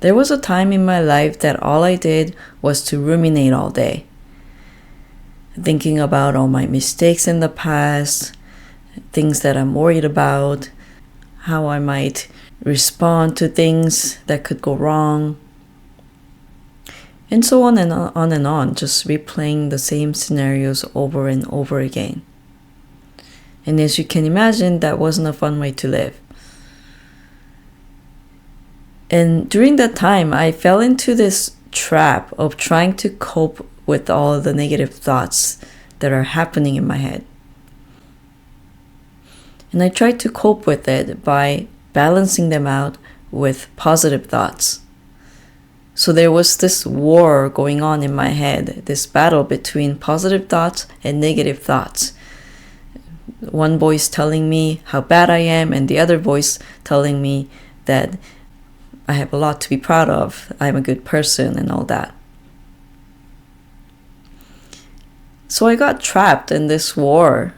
There was a time in my life that all I did was to ruminate all day, thinking about all my mistakes in the past, things that I'm worried about, how I might respond to things that could go wrong, and so on and on, just replaying the same scenarios over and over again. And as you can imagine, that wasn't a fun way to live. And during that time, I fell into this trap of trying to cope with all the negative thoughts that are happening in my head. And I tried to cope with it by balancing them out with positive thoughts. So there was this war going on in my head, this battle between positive thoughts and negative thoughts. One voice telling me how bad I am, and the other voice telling me that I have a lot to be proud of, I'm a good person, and all that. So I got trapped in this war,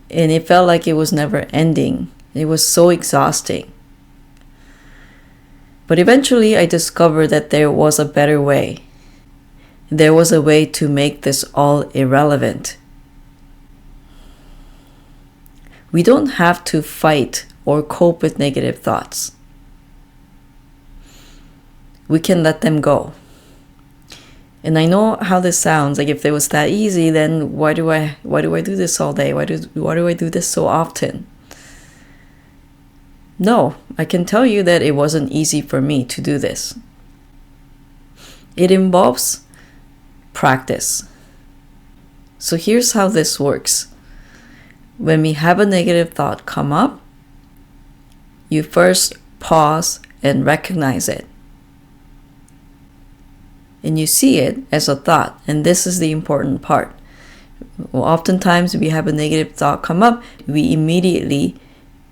and it felt like it was never ending. It was so exhausting. But eventually I discovered that there was a better way. There was a way to make this all irrelevant. We don't have to fight or cope with negative thoughts. We can let them go. And I know how this sounds. Like, if it was that easy, then why do I do this all day? Why do I do this so often? No, I can tell you that it wasn't easy for me to do this. It involves practice. So here's how this works. When we have a negative thought come up, you first pause and recognize it. And you see it as a thought. And this is the important part. Well, oftentimes we have a negative thought come up, we immediately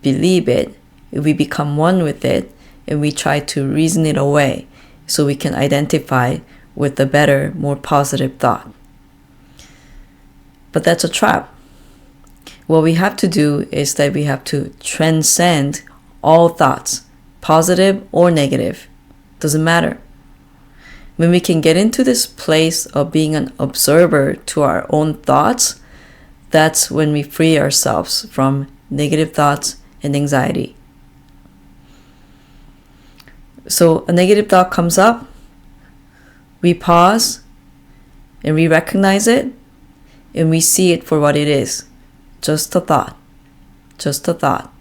believe it, we become one with it, and we try to reason it away so we can identify with a better, more positive thought. But that's a trap. What we have to do is that we have to transcend all thoughts, positive or negative. Doesn't matter. When we can get into this place of being an observer to our own thoughts, that's when we free ourselves from negative thoughts and anxiety. So a negative thought comes up, we pause, and we recognize it, and we see it for what it is. Just a thought. Just a thought.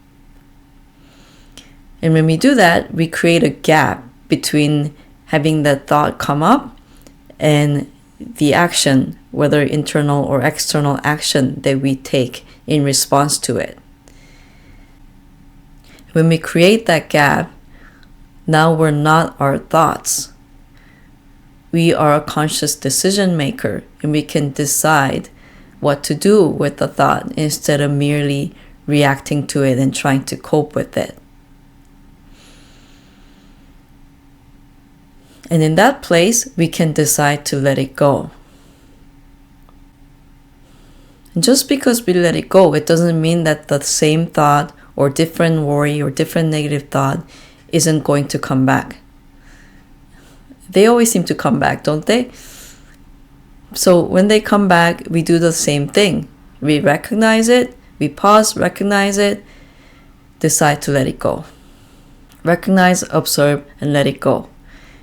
And when we do that, we create a gap between having that thought come up and the action, whether internal or external action that we take in response to it. When we create that gap, now we're not our thoughts. We are a conscious decision maker, and we can decide what to do with the thought instead of merely reacting to it and trying to cope with it. And in that place, we can decide to let it go. And just because we let it go, it doesn't mean that the same thought or different worry or different negative thought isn't going to come back. They always seem to come back, don't they? So when they come back, we do the same thing. We recognize it, we pause, recognize it, decide to let it go. Recognize, observe, and let it go.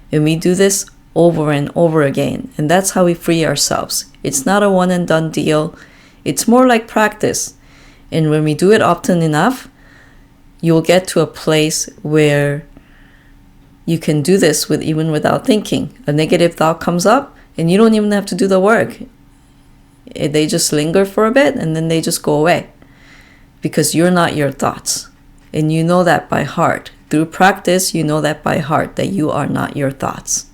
And we do this over and over again. And that's how we free ourselves. It's not a one and done deal. It's more like practice. And when we do it often enough, you'll get to a place where you can do this even without thinking. A negative thought comes up and you don't even have to do the work. They just linger for a bit and then they just go away. Because you're not your thoughts. And you know that by heart. Through practice, you know that by heart, that you are not your thoughts.